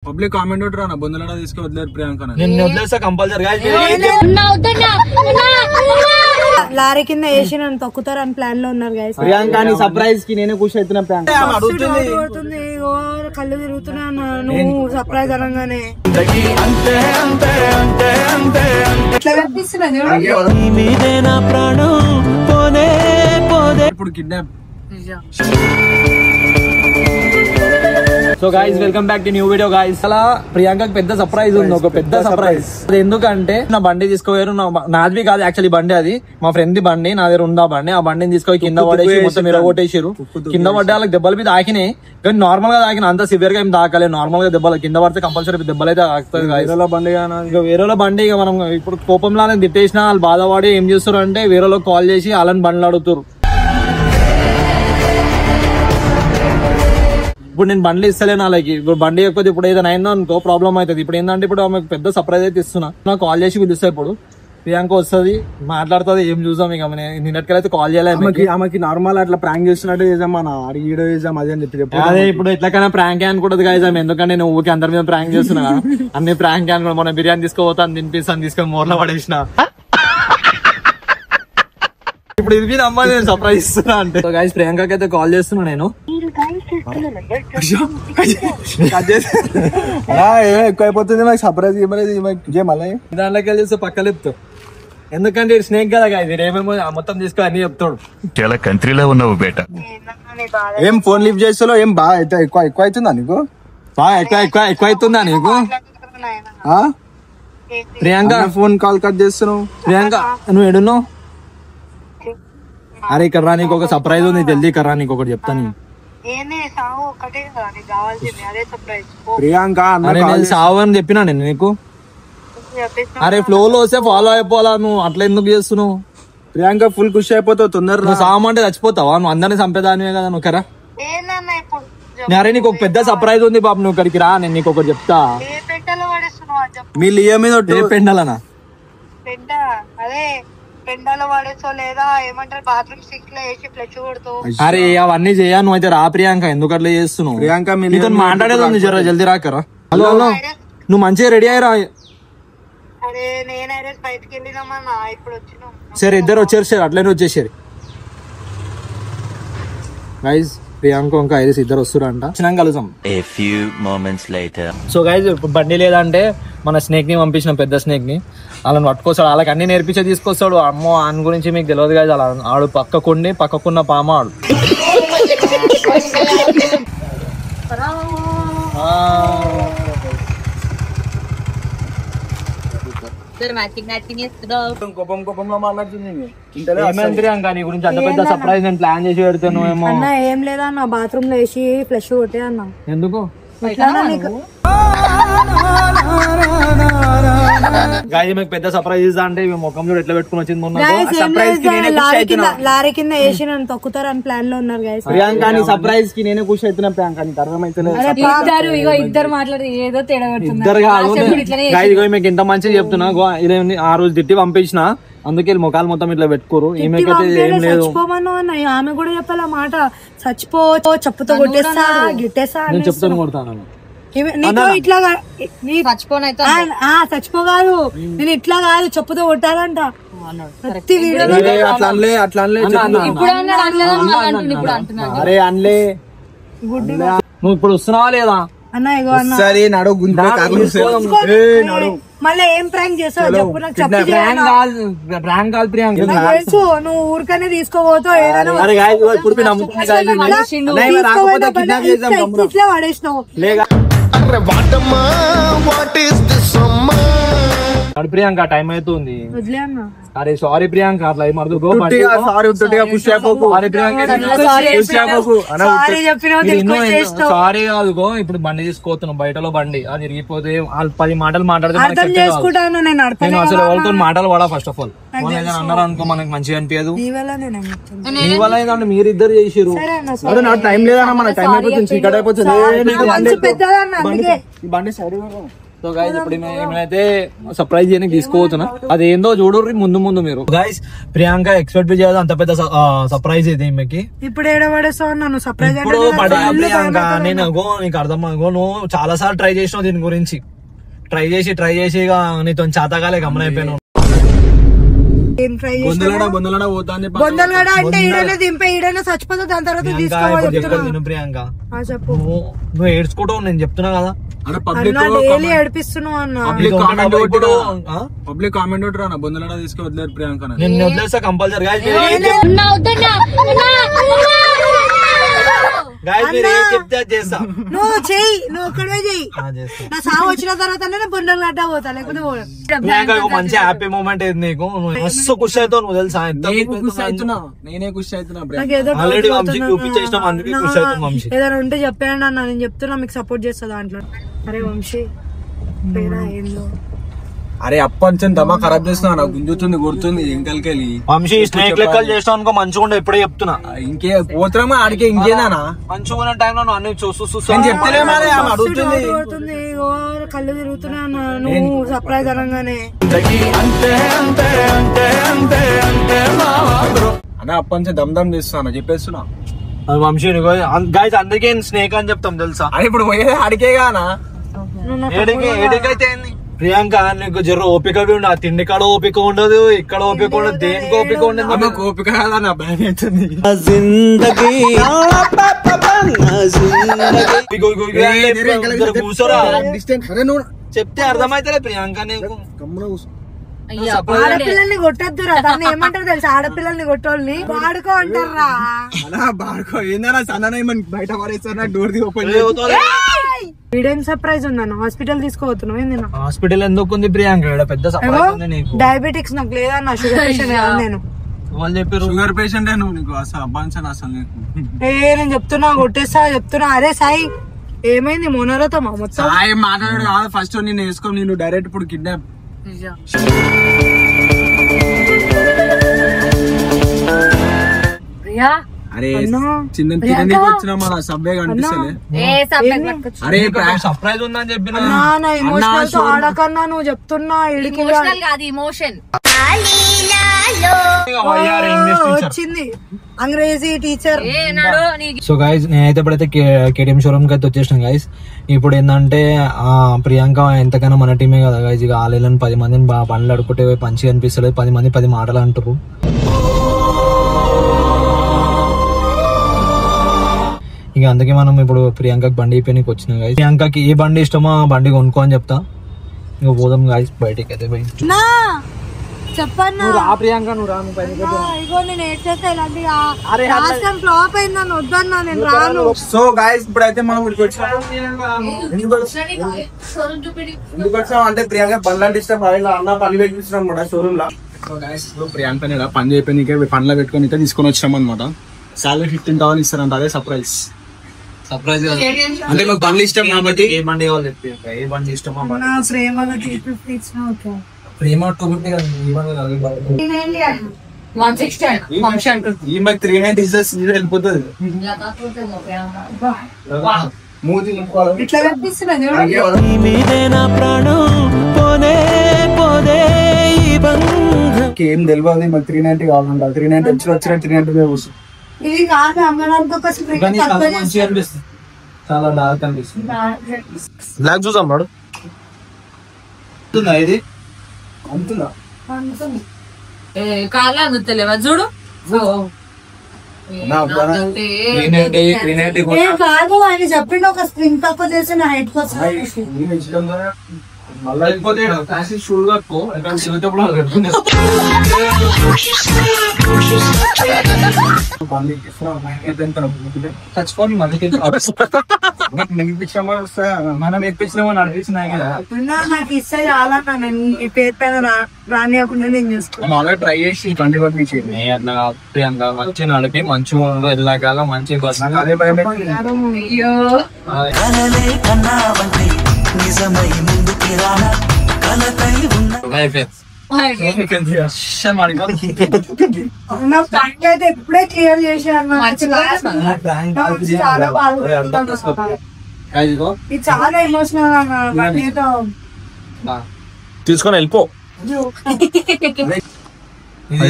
Public comment ఉంటారా నా బొందలడా తీసుకొని వదిలేరు ప్రియాంక నిన్ను వదిలేస్తా కంపల్సరీ. లారీ కింద వేసి నన్ను తొక్కుతారు అని ప్లాన్ లో ఉన్నారు గైస్. ప్రియాంక సర్ప్రైజ్ కి నేనే ఖుషి అవుతున్నా. ప్రియాంక అడుగుతుంది కళ్ళు తిరుగుతున్నా నువ్వు సర్ప్రైజ్ అనగానే. ఇప్పుడు kidnap. So guys welcome back to new video guys. అలా ప్రియాంకకి పెద్ద సర్ప్రైజ్ ఉంది, ఒక పెద్ద సర్ప్రైజ్. అది ఎందుకంటే నా బండి తీసుకోయారు, నాది కాదు యాక్చువల్లీ బండి, అది మా ఫ్రెండ్ ది బండి, నా దగ్గర ఉంది ఆ బండి. ఆ బండిని తీసుకొని కింద పడేసి మొత్తం ఇరగొట్టేసారు. కింద పడ్డే వాళ్ళకి దెబ్బలు మీద తాకినాయి, కానీ నార్మల్ గా తాకిన అంత సివియర్ గా ఏం తాకలేదు. నార్మల్ గా దెబ్బలు కింద పడితే కంపల్సరీ దెబ్బలు అయితే తాకుతుంది. బండి ఇక వేరేలో బండి ఇక మనం ఇప్పుడు కోపంలో తిట్టేసినా వాళ్ళు బాధపడి ఏం చేస్తారు అంటే వేరేలో కాల్ చేసి వాళ్ళని బండ్లు అడుగుతారు. ఇప్పుడు నేను బండ్లు ఇస్తలేను వాళ్ళకి. ఇప్పుడు బండి ఎక్కువ ఇప్పుడు ఏదైనా అయిందో అనుకో ప్రాబ్లం అవుతుంది. ఇప్పుడు ఏంటంటే ఇప్పుడు ఆమెకు పెద్ద సర్ప్రైజ్ అయితే ఇస్తున్నా. నాకు కాల్ చేసి పిలుస్తా. ఇప్పుడు ప్రియాంక వస్తుంది, మాట్లాడుతుంది, ఏం చూసాం. ఇక నిన్నటికైతే కాల్ చేయాలి. ఆమెకి నార్మల్ అట్లా ప్రాంక్ చేస్తున్నట్టు చేద్దాం, మన వీడియో చేద్దాం అదే అని చెప్పి. అదే ఇప్పుడు ఎట్లకైనా ప్రాంక్ అనుకుంటది కదా, ఎందుకంటే నేను ఊరికి అందరి మీద ప్రాంక్ చేస్తున్నా. అన్ని ప్రాంక్ అనుకో. మొన్న బిర్యానీ తీసుకోపోతాను, తినిపిస్తాను, తీసుకొని మోర్లో పడేసిన. ఇప్పుడు ఇది మీద అమ్మ నేను సర్ప్రైజ్ ఇస్తున్నా అంటే గైస్ ప్రియాంకకి అయితే కాల్ చేస్తున్నా నేను. ఎక్కువ అయిపోతుంది మాకు సర్ప్రైజ్ మళ్ళీ దాంట్లోకి వెళ్ళి చూస్తే పక్క చెప్తావు. ఎందుకంటే స్నేక్ కదా గాయ, ఏమేమో మొత్తం తీసుకొని అన్ని చెప్తాడు. చాలా కంట్రీలో ఉన్నావు బేట. ఏం ఫోన్ లిఫ్ట్ చేస్తాలో ఏం బాగా ఎక్కువ ఎక్కువ అవుతుందా నీకు? బాగా ఎక్కువ అవుతుందా నీకు? ప్రియాంక ఫోన్ కాల్ కట్ చేస్తున్నావు. ప్రియాంక నువ్వు ఎడున్నావు? అరే ఇక్కడ రా, నీకు ఒక సర్ప్రైజ్ ఉంది, జల్దీ ఇక్కడ రా, నీకు ఒకటి చెప్తాను. ప్రియాంక అరే నేను సావు అని చెప్పినా నేను నీకు. అరే ఫ్లో లో వస్తే ఫాలో అయిపోవాలా, నువ్వు అట్లా ఎందుకు చేస్తున్నావు? ప్రియాంక ఫుల్ ఖుషి అయిపోతావు తొందరగా. నువ్వు సావు అంటే చచ్చిపోతావా? నువ్వు అందరినీ చంపేదానివే కదా నువ్వు. కరా అరే నీకు ఒక పెద్ద సర్ప్రైజ్ ఉంది బాబు, నువ్వు ఇక్కడికి రా, నేను నీకు ఒకటి చెప్తా. మీ లియో మీద పెండాలనా? అరే అవన్నీ చేయా, నువ్వు అయితే రా ప్రియాంక. ఎందుకు అట్లా చేస్తున్నావు? ప్రియాంక నీతో మాట్లాడేది ఉంది, జర జల్దీ రాకరా. హలో హలో, నువ్వు మంచిగా రెడీ అయ్యరా. సరే ఇద్దరు వచ్చేసారు, అట్లనే వచ్చేసారు గైజ్. ప్రియాంక ఇంకా ఐదు ఇద్దరు వస్తురంట, వచ్చినాక కలుసాం. సో గైజ్ ఇప్పుడు బండి లేదంటే మన స్నేక్ ని పంపించిన, పెద్ద స్నేక్ ని. వాళ్ళని పట్టుకొస్తాడు, వాళ్ళకి అన్ని నేర్పించే తీసుకొస్తాడు. అమ్మో ఆయన గురించి మీకు తెలియదు కదా. అలా ఆడు పక్కకున్న పామ ఆడు. కోపంలో మాట్లాడుతుంది. నీ గురించి అంత పెద్ద సర్ప్రైజ్ నేను ప్లాన్ చేసి పెడతాను ఏమో. అన్న ఏం లేదా అన్న, బాత్రూమ్ లో వేసి ఫ్లష్ కొట్టే అన్న. ఎందుకు గాయ మీకు పెద్ద సర్ప్రైజ్ ఇస్తా అంటే ముఖం చూడు ఎట్లా పెట్టుకుని వచ్చింది మొన్న. లారీ కింద వేసి నన్ను తొక్కుతారు అని ప్లాన్ లో ఉన్నారు గైస్. ప్రియాంక సర్ప్రైజ్ కి నేనే ఖుషి అవుతున్నా. ప్రియాంక నీకు అర్థమైతే ఇద్దరు మాట్లాడి ఏదో తేడా ఇద్దరు కాదు గాయ. మీకు ఇంత మంచిగా చెప్తున్నా, ఇదేమి ఆ రోజు తిట్టి పంపించిన, అందుకే ముఖాలు మొత్తం ఇట్లా పెట్టుకోరు. ఈమెకైతే ఏం లేదు. ఆమె కూడా చెప్పాల మాట, చచ్చిపో చెప్పుతో కొట్టేస్తా గిట్టేస్తా. నేను చెప్తాను కొడతాను. ఇట్లా చచ్చిపో కాదు, నేను ఇట్లా కాదు చెప్పుతో కొట్టాలంట. ప్రతి అరే అన్లే నువ్వు ఇప్పుడు వస్తున్నావా లేదా అన్న? ఇగో అన్న మళ్ళీ ఏం ప్రాంక్ చేస్తావు చెప్పు నాకు. ప్రాంక్ కాదు ప్రియాంక, తెలుసు నువ్వు ఊరికనే తీసుకోబోతావు. ఇట్లా పడేసినావు ప్రియాంక, టైం అవుతుంది. అరే సారీ ప్రియాంక, అట్లా సారీ కాదుగో. ఇప్పుడు బండి తీసుకోతున్నాం, బయటలో బండి అది ఇరిగిపోతే 10 మాటలు మాట్లాడితే నేను అసలు వాళ్ళతో మాటలు పడా. ఫస్ట్ ఆఫ్ ఆల్ ఏదైనా అన్నారు అనుకో మనకి మంచిగా అనిపించదు. మీ వల్ల ఏంటంటే మీరిద్దరు చేసిరు. టైం లేదన్నా, మన టైం అయిపోతుంది, చీకటి అయిపోతుంది. బండి సైడ్ సో గైస్ ఇప్పుడు ఏమైతే సర్ప్రైజ్ చేయడానికి తీసుకోవచ్చున్నా అదేందో చూడుర్రి ముందు మీరు గైస్. ప్రియాంక ఎక్స్పెక్ట్ చేయదు అంత పెద్ద సర్ప్రైజ్ ఇది ఈమెకి. ఇప్పుడు ఏడబడేస్తావు నన్ను సర్ప్రైజ్ ఇప్పుడు ప్రియాంక నేను నీకు అర్థం నువ్వు చాలా సార్లు ట్రై చేసినావు దీని గురించి. ట్రై చేసి ఇక నీతో చాతగాలే గమనైపోయాను. బొందలగడ అంటే ఈడనే దింపే ఈడనే చచ్చిపోతా దాని తర్వాత తీసుకోవాలి. ప్రియాంక చెప్పు నువ్వు ఏడ్చుకోవడం నేను చెప్తున్నా కదా. డైలీ ఏడిపిస్తున్నావు అన్న. పబ్లిక్ కామెంట్ అన్న బొందలడా తీసుకు వదిలేరు ప్రియాంక. నేను వదిలేస్తా కంపల్సరీ. నువ్వు చెయ్యి, నువ్వు ఒక్కడే చెయ్యి. నా సాగు వచ్చిన తర్వాత బొండలు గడ్డ పోతా లేకపోతే మంచి హ్యాపీ మూమెంట్ ఏది నీకు. మస్తు ఖుషి అవుతావు నువ్వు తెలుసా. నేనే ఖుషి అవుతున్నా. ఆల్రెడీ వంశీ చూపించేసినాం అందుకే ఖుషి అవుతాం. వంశీ ఏదైనా ఉంటే చెప్పండి అన్న, నేను చెప్తున్నా మీకు సపోర్ట్ చేస్తా దాంట్లో. అరే వంశీ ఏందో అరే అప్పని దమా ఖరాబ్ చేస్తున్నా నాకు గుంజుతుంది గుర్తుంది ఇంకలికెళ్ళి. వంశీ స్నేక్ లెక్కలు చేస్తావు అనుకో మంచిగా ఎప్పుడే చెప్తున్నా. ఇంకే పోతున్నామా ఆడికే ఇంకేనా మంచిగా ఉన్న టైంలో నువ్వు అన్ని చెప్తలే అడుగుతుంది. కళ్ళు తిరుగుతున్నా అన్న నువ్వు సర్ప్రైజ్ అనగానే. అన్న అప్పని దమ్ చేస్తున్నా చెప్పేస్తున్నా. వంశీ గైస్ అందుకే స్నేక్ అని చెప్తాం తెలుసా. అరే ఇప్పుడు పోయేది ఆడికే గానా. ఏడికైతే ప్రియాంక నీకు జర ఓపిక ఉండదు. తిండి కాడ ఓపిక ఉండదు, ఇక్కడ ఓపిక ఉండదు, దేనికి ఓపిక ఉండదు. ఓపిక కాదన్న భయం అవుతుంది. కూర్చోరా చెప్తే అర్థమైతే ప్రియాంక నీకు. ఆడపిల్లల్ని కొట్టద్దురా, దాన్ని ఏమంటారు తెలుసా, ఆడపిల్లల్ని కొట్టోళ్ళని వాడుకో అంటారా. బాడుకో ఏందన్నా సన్న బయట పడేస్తున్నా డోర్ ది ఓపెన్. వీడేం సర్ప్రైజ్ ఉందన్న, హాస్పిటల్ తీసుకోవచ్చున్నావు ఏంది. హాస్పిటల్ ఎందుకు ఉంది ప్రియాంక, పెద్ద సర్ప్రైజ్ ఉంది నీకు. డయాబెటిక్స్ నాకు లేదన్న, షుగర్ పేషెంట్ కాదు నేను. వాళ్ళు చెప్పారు షుగర్ పేషెంట్ నువ్వు నీకు అసలు అసలు నేను చెప్తున్నా కొట్టేస్తా చెప్తున్నా. అరే సాయి ఏమైంది మోనరతో మొత్తం సాయి మాట్లాడు కాదు. ఫస్ట్ నేను వేసుకో, నేను డైరెక్ట్ ఇప్పుడు కిడ్నాప్. ప్రియా అరే చిన్న తిననీకి వచ్చినా మన సబ్వే కనిపిస్తలే. అరే సర్ప్రైజ్ ఉందని చెప్పిన ఆడకన్నా నువ్వు చెప్తున్నా వచ్చింది అంగ్రేజీ టీచర్. సో గైస్ నేనైతే ఇప్పుడైతే కేటీఎం షోరూమ్ కి అయితే వచ్చేసినాం గైస్. ఇప్పుడు ఏంటంటే ప్రియాంక ఎంతకైనా మన టీమే కదా గైస్. ఇక ఆలేలని 10 మందిని పనులు అడుకుంటే మంచిగా అనిపిస్తలేదు. 10 మంది 10 మాటలు అంటారు. ఇక అందుకే మనం ఇప్పుడు ప్రియాంకకి బండి అయిపోయి వచ్చినాం గైస్. ప్రియాంకకి ఏ బండి ఇష్టమో ఆ బండి కొనుక్కో అని చెప్తా. ఇక పోదాం గైస్ బయటికి అయితే పోయి. చెప్పన్నా ప్రియాంక నువ్వు రా. ఇగో నేను ఏడ్చేస్తే ఇలాంటి ఫ్లాప్ అయిందని వద్దన్నా నేను రాను. సో గైస్ ఇప్పుడైతే మనం ఇక్కడికి వచ్చినాం. ఎందుకు వచ్చాం అంటే ప్రియాంక బండ్లు అంటే ఇష్టం. అన్న పని పెట్టిస్తున్నాం అనమాట షోరూమ్ లో. సో గైస్ ప్రియాంక పని చేయడానికి పనిలో పెట్టుకొని అయితే తీసుకొని వచ్చినాం అనమాట. సాలరీ 15,000 ఇస్తారంట. అదే సర్ప్రైజ్ అంటే మాకు బండ్లు ఇష్టం కాబట్టి. ఏ బండి కావాలి చెప్పి, ఏ బండి ఇష్టమో ప్రేమ 250 కదా. ఈ మాకు 390 ఇస్తే వెళ్ళిపోతుంది. ఏం తెలియదు మాకు 390 కావాలంట. 390 వచ్చిన 390 కూర్చో. ఇది కాదు అమ్మడానికి ఒక మంచిగా అనిపిస్తుంది. చాలా డార్క్ అనిపిస్తుంది. బ్లాక్ చూసాం వాడు ఇది అంతుందా కాలా అందుతలేవా చూడు. కాదు ఆయన చెప్పిండు ఒక స్ప్రింగ్ తక్కువ చేసి నా హైట్ కోసం. మళ్ళీ అయిపోతే షూల్ కట్టుకో చచ్చిపోయి మనం ఎప్పించినామో నడిపించినా కదా. నాకు ఇస్తే చాలా ఈ పేరు పైన రానియకుండా నేను చూసుకో. ట్రై చేసి 20 చేయండి. ప్రియాంక మంచి నడిపి మంచిగా వెళ్ళాక మంచిగా అదే భయం. అయితే ఎప్పుడే క్లియర్ చేశాను. ఇది చాలా ఎమోషనల్ అన్న. తీసుకొని వెళ్ళిపో.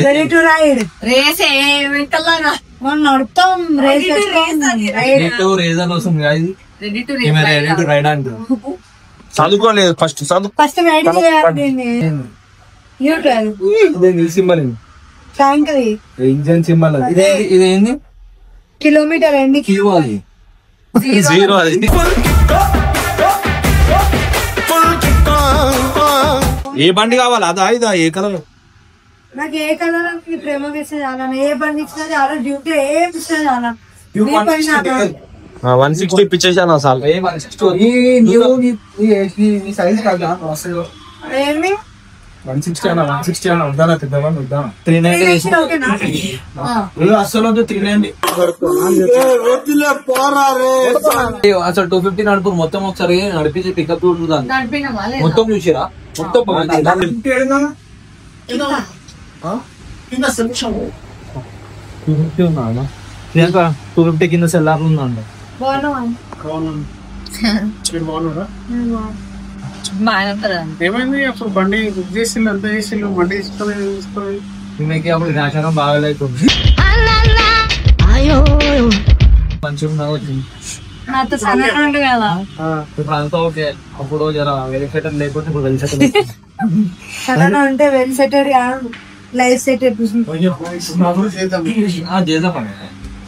రెడీ టు రైడ్ రేస్ మనం నడుపుతాం రేస్ రీజన్ వస్తుంది ready to ready to ride అంటారు. చదువుకోలేదు ఫస్ట్ చదువు. ఫస్ట్ రైడ్ చేయాలి సింబల్ ట్యాంక్ ఇంజన్ సింబల్. ఇదేంది కిలోమీటర్ ఎన్ని జీరో అది. ఏ బండి కావాలి అదా ఇదా ఏ కలర్? నాకు ఏ కలర్ ప్రేమ ఇస్తే చాలా, ఏ బండి ఇచ్చినా చాలా, డ్యూటీ ఏం ఇచ్చినా చాలా. 160 ఇప్పించేసాను అసలు. ఏమి 160 అన్న 160 అన్న వద్దానా పెద్దవాళ్ళు వద్దాం. 390 అసలు 390 అసలు 250 నడుపు మొత్తం ఒకసారి నడిపించి పికప్ మొత్తం చూసిరా మొత్తం ప్రియాంక 250 కింద సెల్లార్ ఉందంట. ఏమైంది అప్పుడు బండి బుక్ చేసిండు అంత చేసిండు బండి తీసుకోలేదు. ఈమెకి అప్పుడు రాశారం బాగాలేకుంది. మంచిగా వచ్చింది నాతో సన్నగా కదా, ఇప్పుడు అంతా ఓకే. అప్పుడు జర వెరిఫైటర్ లేకపోతే ఇప్పుడు వెరిఫైటర్ సన్నగా ఉంటే వెల్ సెటెడ్ లైఫ్ సెట్ చేద్దాం.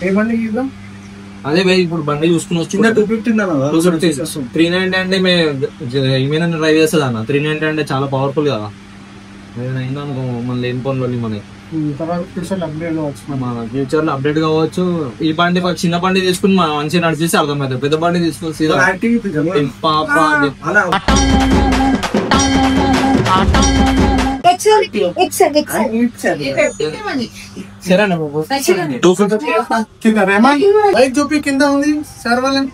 ఏ బండి ఇద్దాం? అదే ఇప్పుడు బండి చూసుకుని వచ్చి 390 అంటే ఏమైనా డ్రైవ్ చేస్తుంది అన్న. 390 అంటే చాలా పవర్ఫుల్ కదా. అయిందనుకో మన లేని పనులు మనకి మన ఫ్యూచర్ లో అప్డేట్ కావచ్చు. ఈ బండి చిన్న బండి తీసుకుని మనం మంచిగా నడిచేసి అర్థమవుతుంది. పెద్ద బండి తీసుకుని సీదా పాప సరేనా బాబు 250 బైక్ చూపి కింద ఉంది సార్ వాళ్ళని.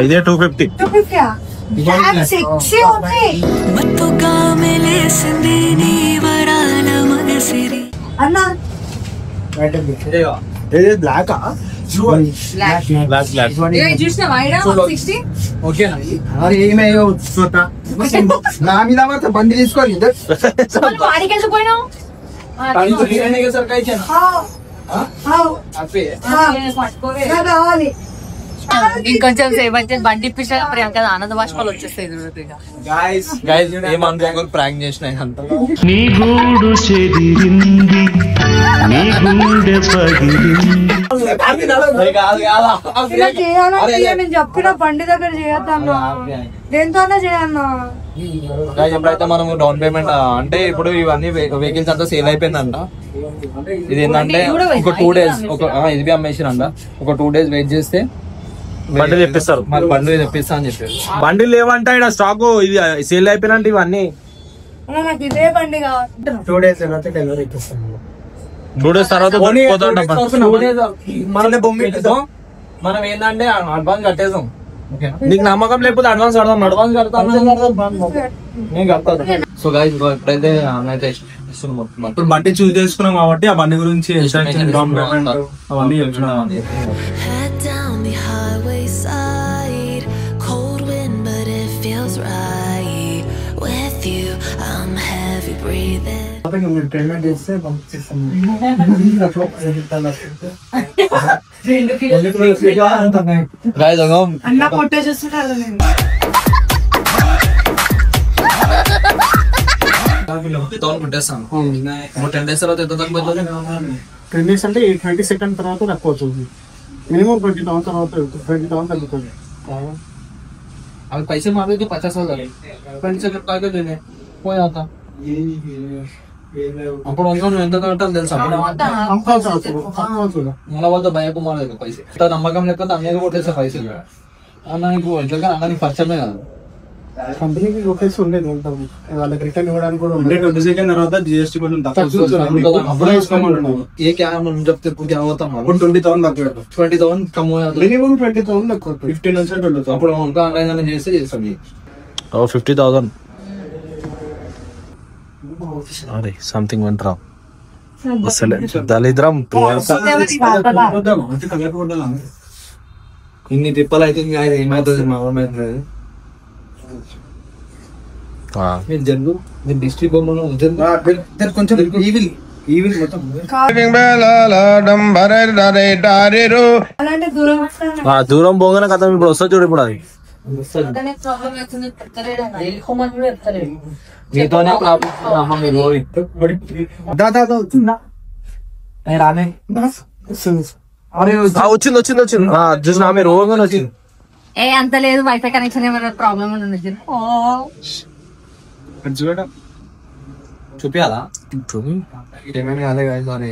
ఇదే 250 అన్నా బ్లాక్ నా మీద బండి తీసుకోవాలి. కావాలి ఇంకొంచెం సేపు అయితే బండి ఇప్పించా ప్రియాంక ఆనంద బాష్పాలు వచ్చేస్తాయి. ప్రాంక్ చేసినాయి అంత. నీ గూడు చెదిరింది, నీ గుండె పగిలింది. నేను చెప్పిన బండి దగ్గర చేయొద్దన్నా, దేంతోనే చేయన్నా. ఎప్పుడైతే మనం డౌన్ పేమెంట్ అంటే ఇప్పుడు ఇవన్నీ వెహికల్స్ అంతా సేల్ అయిపోయిందంట. ఇది ఏంటంటే ఒక 2 days ఇది అమ్మేసిరంట. ఒక 2 days వెయిట్ చేస్తే బండి తెప్పిస్తారు. మరి బండి తెప్పిస్తా అని చెప్పారు. బండి లేవంట ఇక్కడ స్టాక్. ఇది సేల్ అయిపోయినంటే ఇవన్నీ నాకు ఇదే బండి కావాలి. 2 days తర్వాత డెలివరీ ఇప్పిస్తాను. 2 days తర్వాత మనం ఏంటంటే అడ్వాన్స్ కట్టేసాం. నీకు నమ్మకం లేకపోతే అడ్వాన్స్ కడదాం. అడ్వాన్స్ కడతాను నేను కడతాను. సో గైస్ ఇప్పుడైతే ఇప్పుడు బండి చూస్ చేసుకున్నాం కాబట్టి ఆ బండి గురించి అవన్నీ చెప్తున్నాం. Head down the highway side, cold wind but it feels right. With you, I'm heavy breathing. మీరు పేమెంట్ చేస్తే పంపిస్తాను. అన్న పొట్టే చూస్తున్నారు. నేను 10 days తర్వాత ఎంత తక్కువ 10 days అంటే 20 seconds తర్వాత తక్కువ అవుతుంది. మినిమం 20,000 తర్వాత 20,000 తగ్గుతుంది. अभी पैसे मांगे तो 50,000 ఫ్రెండ్స్ దగ్గర తాగేది పోయాక అప్పుడు ఎంత కట్టాలి తెలుసా? మన వాళ్ళతో భయకుమారు పైసలు నమ్మకం లేకపోతే అన్నయ్య కొట్టేసే పైసలు. అన్న నీకు ఎట్లా అన్న నీకు పరిచయమే కదా. కంపెనీకి రూపీస్ ఉండేది వాళ్ళకి రిటర్న్ ఇవ్వడానికి కూడా 20 seconds తర్వాత GST కొంచెం ఏ క్యామ్ చెప్తే ఇప్పుడు క్యామ్ అవుతాం 20,000 తక్కువ 20,000 కమ్ మినిమం 20,000 తక్కువ 15 నుంచి 20,000 అప్పుడు ఇంకా ఆన్లైన్ చేస్తే చేస్తాం 50,000. అరే సంథింగ్ వెంట్ రా అసలే దళిద్రం ఇన్ని తిప్పలు అయితే ఏమవుతుంది మా మీరు జరుగు మీరు డిస్ట్రిక్ట్ కొంచెం ఈవిల్ మొత్తం అలాంటి దూరం దూరం పోగానే కథ ఇప్పుడు వస్తా చూడు ఇప్పుడు అది మీతోనే రానే వచ్చింది చూసిన ఆమె రోగంగానే వచ్చింది. అంత లేదు వైఫై కనెక్షన్ ఏమైనా ప్రాబ్లం ఉన్నది చూపియాలా ఏమైనా అదే కానీ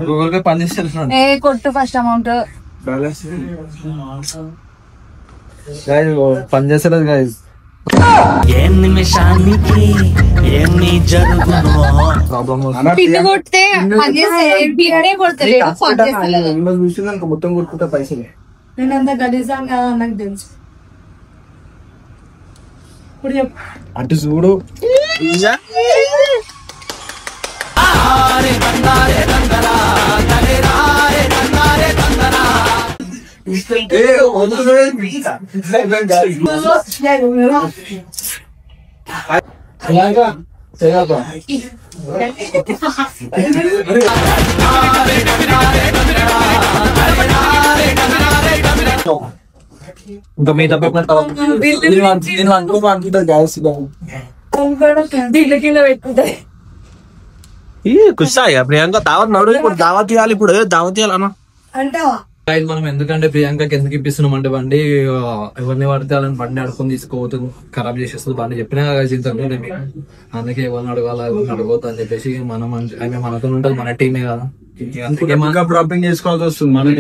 గూగుల్ పే పని చేస్తున్నాడు. కొట్టు ఫస్ట్ అమౌంట్ పని చేస్తలేదు గైస్. ఏ నిమిషానికి ఏమి జరుగునో పిన్ను కొడితే పని చేస్తే పిన్నే కొడతలేదు మొత్తం కొట్టుకుంటా పైసలు. నేను అంత గలీజాను కదా నాకు తెలుసు. ఇప్పుడు చెప్పు. అటు చూడు ఇంకా మీ తప్ప పెట్టుకుంటాయి. కుషాయి ప్రియాంక దావత్ నడు ఇప్పుడు దావత్ ఇవ్వాలి ఇప్పుడు దావత్ ఇవ్వాలన్నా అంటావా? మనం ఎందుకంటే ప్రియాంకకి ఎందుకు ఇప్పిస్తున్నాం అంటే బండి ఎవరిని పడితే వాళ్ళని బండి అడుకొని తీసుకోవద్దు ఖరాబ్ చేసేస్తుంది బండి చెప్పినా అందుకే ఎవరిని అడగాల ఎవరిని అడగవద్దు అని చెప్పేసి మనం ఆమె మనతో ఉంటుంది మన టీమే కదా డ్రాపింగ్ చేసుకోవాల్సి వస్తుంది.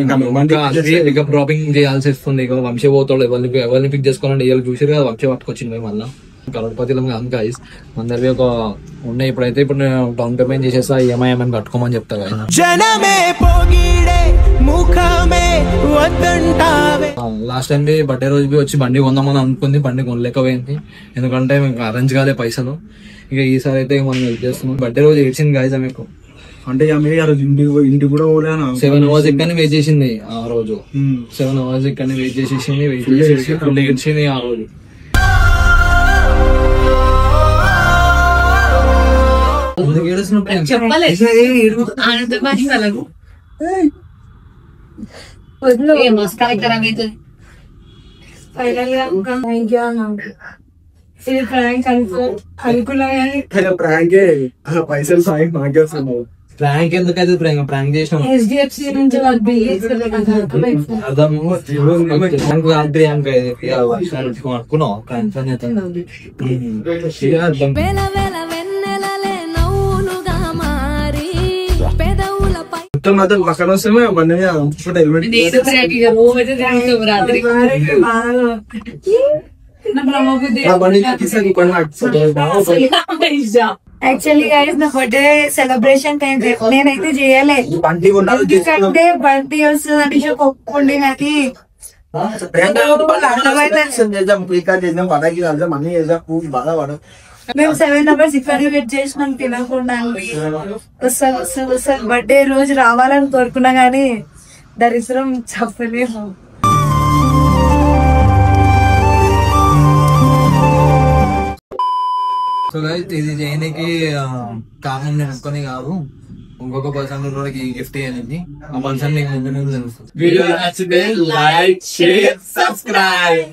ఇక డ్రాపింగ్ చేయాల్సి వస్తుంది. ఇక వంశీ పోతాడు ఎవరిని పిక్ చేసుకోవాలంటే ఇవాళ చూసారు కదా వంశీ పట్టుకొచ్చింది మేము మళ్ళీ కరోడ్పతిలో గైస్ అందరివి ఒక ఉన్నాయి. ఇప్పుడైతే ఇప్పుడు నేను డౌన్ పేమెంట్ చేసేస్తా ఈఎంఐ కట్టుకోమని చెప్తా. లాస్ట్ టైం బర్త్డే రోజు వచ్చి బండి కొందామని అనుకుంది, బండి కొనలేకపోయింది ఎందుకంటే మీకు అరేంజ్ కాలే పైసలు. ఇక ఈసారి అయితే మనం హెల్ప్ చేస్తున్నాం. బర్త్డే రోజు ఏడ్చింది గైస్ మీకు అంటే ఇంటి కూడా 7 hours ఇక్కడనే వెయిట్ చేసింది ఆ రోజు. 7 hours ఇక్కడనే వెయిట్ చేసేసింది ఏడ్చింది ఆ రోజు. పైసలు సాయం నాకేస్తున్నావు. ప్రాంక్ ఎందుకైతే ప్రాంక్ చేసినాం HDFC నుంచి వాళ్ళు బిల్ మొత్తం పక్కన వస్తే బండి యాక్చువల్లీ గైస్ నా బర్త్డే సెలబ్రేషన్ నేనైతే చేయలే ఎందుకంటే బర్త్డే వస్తుంది ఒప్పుకోండి అది మేము 7 hours ఇక్కడ వెయిట్ చేసినాం తినకుండా. వస్తారు బర్త్డే రోజు రావాలని కోరుకున్నా గానీ దరిద్రం చెప్పలేము. సో గైస్ ఇది చేయడానికి కారణం నేను ఒక్కనే కాదు, ఇంకొక పర్సన్ గిఫ్ట్ చేయడానికి. ఆ పర్సన్ నీకు ముందు తెలుసు. వీడియో నచ్చితే లైక్ షేర్ సబ్స్క్రైబ్.